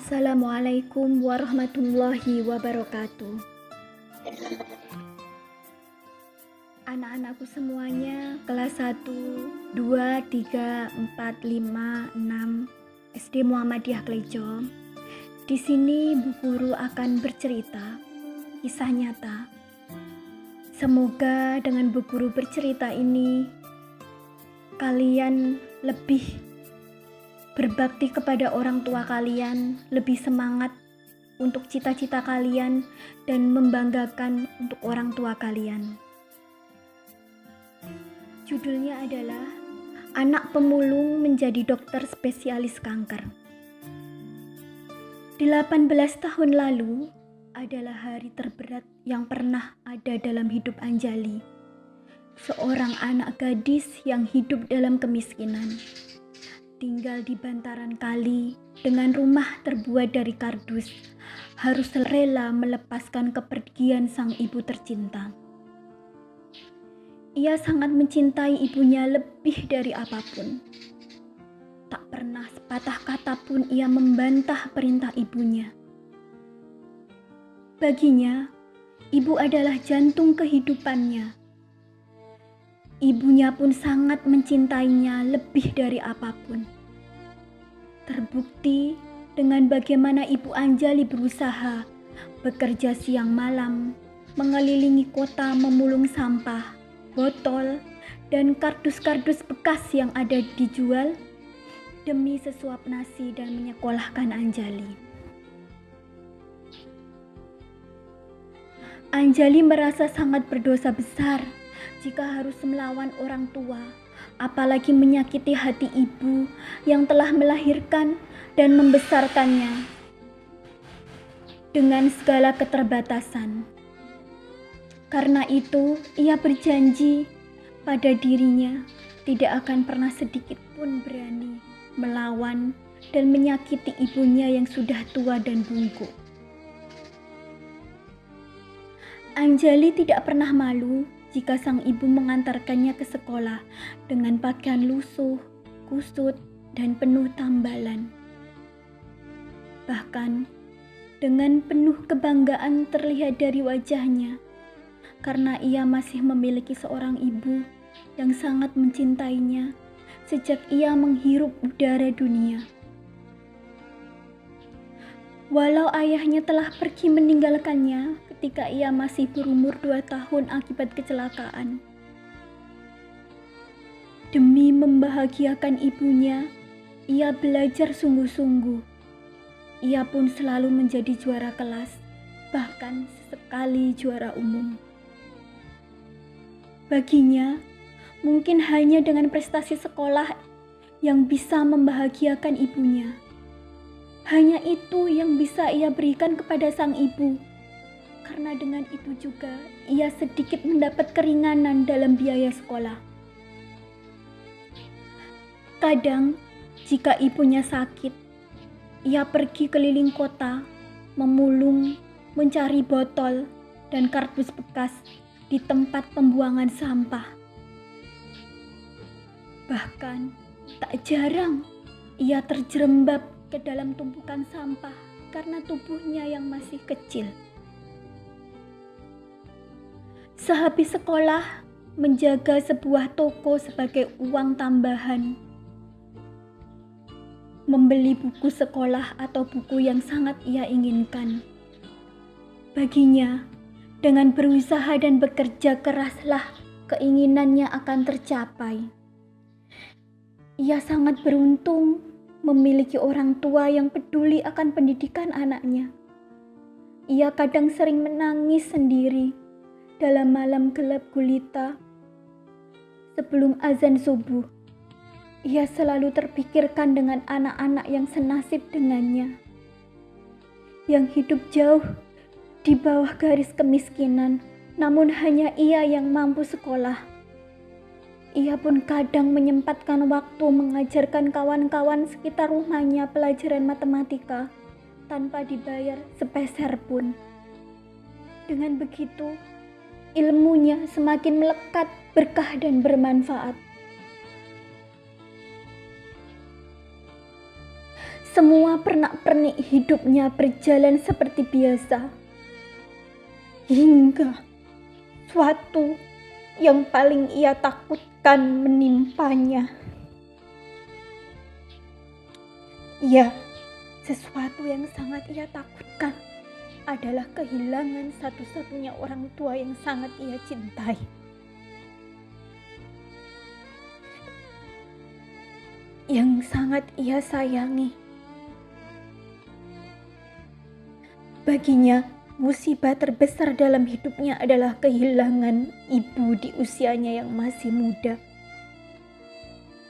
Assalamualaikum warahmatullahi wabarakatuh. Anak-anakku semuanya kelas 1, 2, 3, 4, 5, 6 SD Muhammadiyah Klejo. Di sini Bu Guru akan bercerita kisah nyata. Semoga dengan Bu Guru bercerita ini kalian lebih berbakti kepada orang tua kalian, lebih semangat untuk cita-cita kalian, dan membanggakan untuk orang tua kalian. Judulnya adalah Anak Pemulung Menjadi Dokter Spesialis Kanker. 18 tahun lalu adalah hari terberat yang pernah ada dalam hidup Anjali, seorang anak gadis yang hidup dalam kemiskinan. Tinggal di bantaran kali dengan rumah terbuat dari kardus, harus rela melepaskan kepergian sang ibu tercinta. Ia sangat mencintai ibunya lebih dari apapun. Tak pernah sepatah kata pun ia membantah perintah ibunya. Baginya, ibu adalah jantung kehidupannya. Ibunya pun sangat mencintainya lebih dari apapun. Terbukti dengan bagaimana Ibu Anjali berusaha bekerja siang malam, mengelilingi kota memulung sampah, botol, dan kardus-kardus bekas yang ada dijual demi sesuap nasi dan menyekolahkan Anjali. Anjali merasa sangat berdosa besar jika harus melawan orang tua, apalagi menyakiti hati ibu yang telah melahirkan dan membesarkannya dengan segala keterbatasan. Karena itu, ia berjanji pada dirinya tidak akan pernah sedikit pun berani melawan dan menyakiti ibunya yang sudah tua dan bungkuk. Anjali tidak pernah malu jika sang ibu mengantarkannya ke sekolah dengan pakaian lusuh, kusut, dan penuh tambalan. Bahkan dengan penuh kebanggaan terlihat dari wajahnya, karena ia masih memiliki seorang ibu yang sangat mencintainya sejak ia menghirup udara dunia. Walau ayahnya telah pergi meninggalkannya ketika ia masih berumur 2 tahun akibat kecelakaan. Demi membahagiakan ibunya, ia belajar sungguh-sungguh. Ia pun selalu menjadi juara kelas, bahkan sesekali juara umum. Baginya, mungkin hanya dengan prestasi sekolah yang bisa membahagiakan ibunya. Hanya itu yang bisa ia berikan kepada sang ibu, karena dengan itu juga ia sedikit mendapat keringanan dalam biaya sekolah. Kadang, jika ibunya sakit, ia pergi keliling kota, memulung, mencari botol dan kardus bekas di tempat pembuangan sampah. Bahkan, tak jarang ia terjerembab ke dalam tumpukan sampah karena tubuhnya yang masih kecil. Sehabis sekolah, menjaga sebuah toko sebagai uang tambahan, membeli buku sekolah atau buku yang sangat ia inginkan. Baginya, dengan berusaha dan bekerja keraslah keinginannya akan tercapai. Ia sangat beruntung memiliki orang tua yang peduli akan pendidikan anaknya. Ia kadang sering menangis sendiri dalam malam gelap gulita. Sebelum azan subuh, ia selalu terpikirkan dengan anak-anak yang senasib dengannya, yang hidup jauh di bawah garis kemiskinan, namun hanya ia yang mampu sekolah. Ia pun kadang menyempatkan waktu mengajarkan kawan-kawan sekitar rumahnya pelajaran matematika tanpa dibayar sepeser pun. Dengan begitu, ilmunya semakin melekat, berkah dan bermanfaat. semua pernak-pernik hidupnya berjalan seperti biasa. Hingga suatu yang paling ia takutkan menimpanya. Ya, sesuatu yang sangat ia takutkan adalah kehilangan satu-satunya orang tua yang sangat ia cintai. Yang sangat ia sayangi. Baginya, musibah terbesar dalam hidupnya adalah kehilangan ibu di usianya yang masih muda.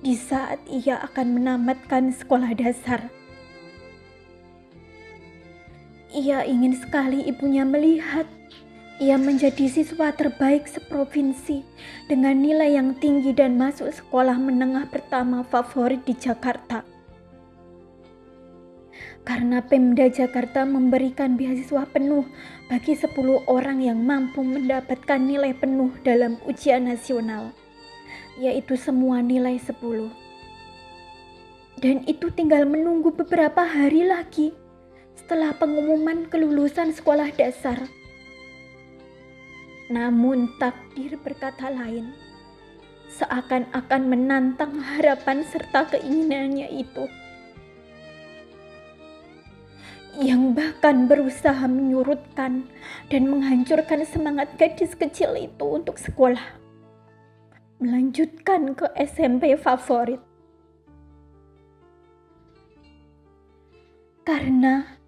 Di saat ia akan menamatkan sekolah dasar. Ia ingin sekali ibunya melihat ia menjadi siswa terbaik seprovinsi dengan nilai yang tinggi dan masuk sekolah menengah pertama favorit di Jakarta. Karena Pemda Jakarta memberikan beasiswa penuh bagi 10 orang yang mampu mendapatkan nilai penuh dalam ujian nasional, yaitu semua nilai 10. Dan itu tinggal menunggu beberapa hari lagi setelah pengumuman kelulusan sekolah dasar. Namun takdir berkata lain, seakan-akan menantang harapan serta keinginannya itu, yang bahkan berusaha menyurutkan dan menghancurkan semangat gadis kecil itu untuk sekolah, melanjutkan ke SMP favorit. Karena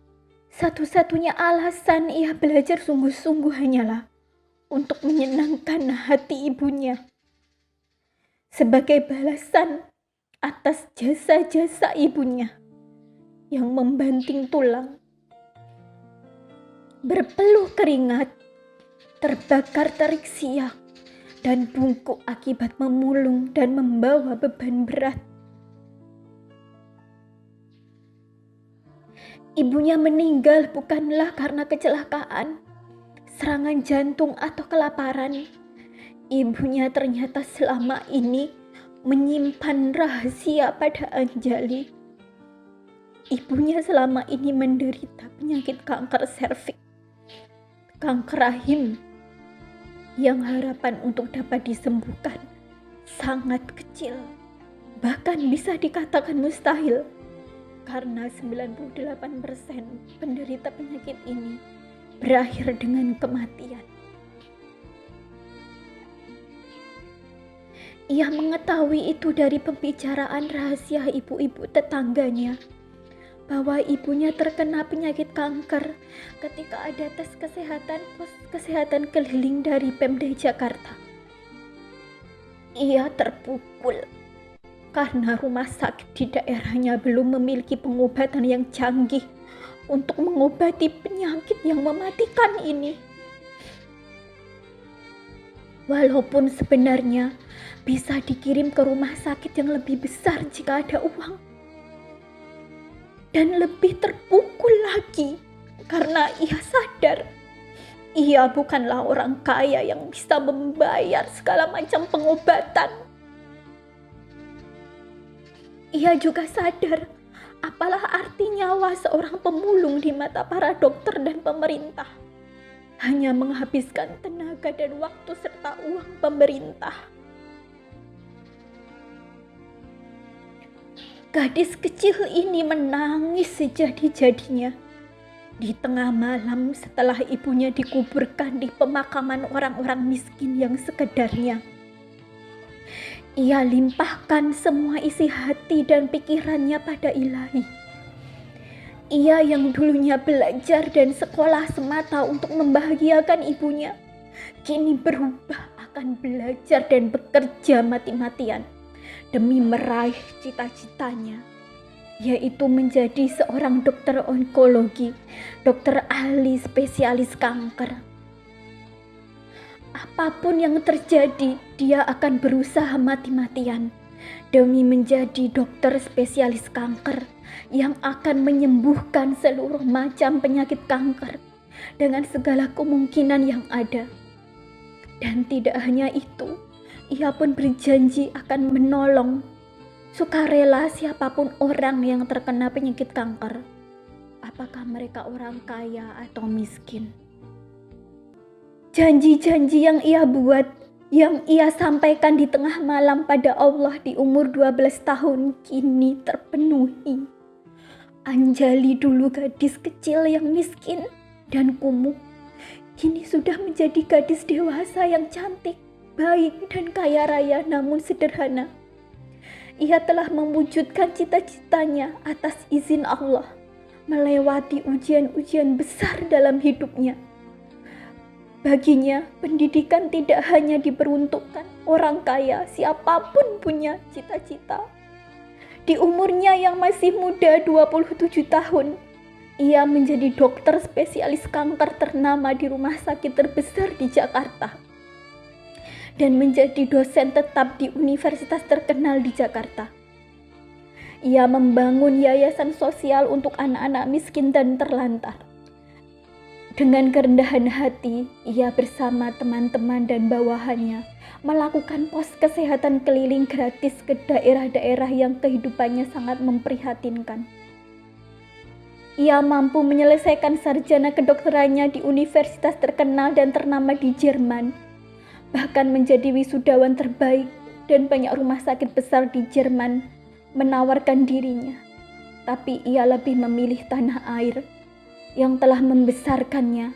satu-satunya alasan ia belajar sungguh-sungguh hanyalah untuk menyenangkan hati ibunya. Sebagai balasan atas jasa-jasa ibunya yang membanting tulang, berpeluh keringat, terbakar terik siang, dan bungkuk akibat memulung dan membawa beban berat. Ibunya meninggal bukanlah karena kecelakaan, serangan jantung atau kelaparan. Ibunya ternyata selama ini menyimpan rahasia pada Anjali. Ibunya selama ini menderita penyakit kanker serviks, kanker rahim, yang harapan untuk dapat disembuhkan sangat kecil, bahkan bisa dikatakan mustahil. Karena 98% penderita penyakit ini berakhir dengan kematian. Ia mengetahui itu dari pembicaraan rahasia ibu-ibu tetangganya, bahwa ibunya terkena penyakit kanker ketika ada tes kesehatan pos kesehatan keliling dari Pemda Jakarta. Ia terpukul karena rumah sakit di daerahnya belum memiliki pengobatan yang canggih untuk mengobati penyakit yang mematikan ini. Walaupun sebenarnya bisa dikirim ke rumah sakit yang lebih besar jika ada uang. Dan lebih terpukul lagi karena ia sadar ia bukanlah orang kaya yang bisa membayar segala macam pengobatan. Ia juga sadar apalah arti nyawa seorang pemulung di mata para dokter dan pemerintah. Hanya menghabiskan tenaga dan waktu serta uang pemerintah. Gadis kecil ini menangis sejadi-jadinya di tengah malam setelah ibunya dikuburkan di pemakaman orang-orang miskin yang sekedarnya. Ia limpahkan semua isi hati dan pikirannya pada Ilahi. Ia yang dulunya belajar dan sekolah semata untuk membahagiakan ibunya, kini berubah akan belajar dan bekerja mati-matian demi meraih cita-citanya, yaitu menjadi seorang dokter onkologi, dokter ahli spesialis kanker. Apapun yang terjadi, dia akan berusaha mati-matian demi menjadi dokter spesialis kanker yang akan menyembuhkan seluruh macam penyakit kanker dengan segala kemungkinan yang ada. Dan tidak hanya itu, ia pun berjanji akan menolong sukarela siapapun orang yang terkena penyakit kanker, apakah mereka orang kaya atau miskin. Janji-janji yang ia buat, yang ia sampaikan di tengah malam pada Allah di umur 12 tahun kini terpenuhi. Anjali dulu gadis kecil yang miskin dan kumuh, kini sudah menjadi gadis dewasa yang cantik, baik dan kaya raya namun sederhana. Ia telah mewujudkan cita-citanya atas izin Allah, melewati ujian-ujian besar dalam hidupnya. Baginya, pendidikan tidak hanya diperuntukkan orang kaya, siapapun punya cita-cita. Di umurnya yang masih muda 27 tahun, ia menjadi dokter spesialis kanker ternama di rumah sakit terbesar di Jakarta dan menjadi dosen tetap di universitas terkenal di Jakarta. Ia membangun yayasan sosial untuk anak-anak miskin dan terlantar. Dengan kerendahan hati, ia bersama teman-teman dan bawahannya melakukan pos kesehatan keliling gratis ke daerah-daerah yang kehidupannya sangat memprihatinkan. Ia mampu menyelesaikan sarjana kedokterannya di universitas terkenal dan ternama di Jerman, bahkan menjadi wisudawan terbaik, dan banyak rumah sakit besar di Jerman menawarkan dirinya. Tapi ia lebih memilih tanah air yang telah membesarkannya,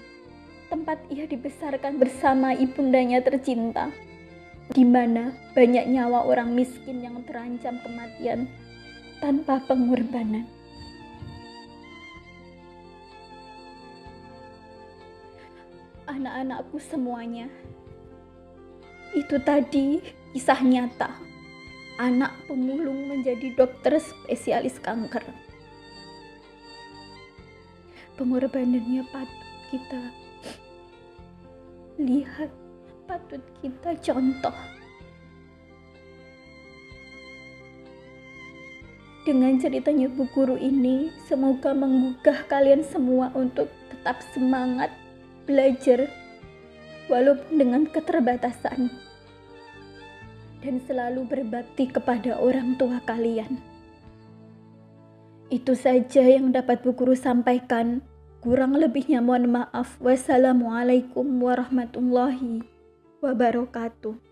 tempat ia dibesarkan bersama ibundanya tercinta, di mana banyak nyawa orang miskin yang terancam kematian tanpa pengorbanan. Anak-anakku semuanya, itu tadi kisah nyata anak pemulung menjadi dokter spesialis kanker. Pengorbanannya patut kita lihat, patut kita contoh. Dengan ceritanya Bu Guru ini, semoga menggugah kalian semua untuk tetap semangat belajar walaupun dengan keterbatasan, dan selalu berbakti kepada orang tua kalian. Itu saja yang dapat Bu Guru sampaikan. Kurang lebihnya mohon maaf. Wassalamualaikum warahmatullahi wabarakatuh.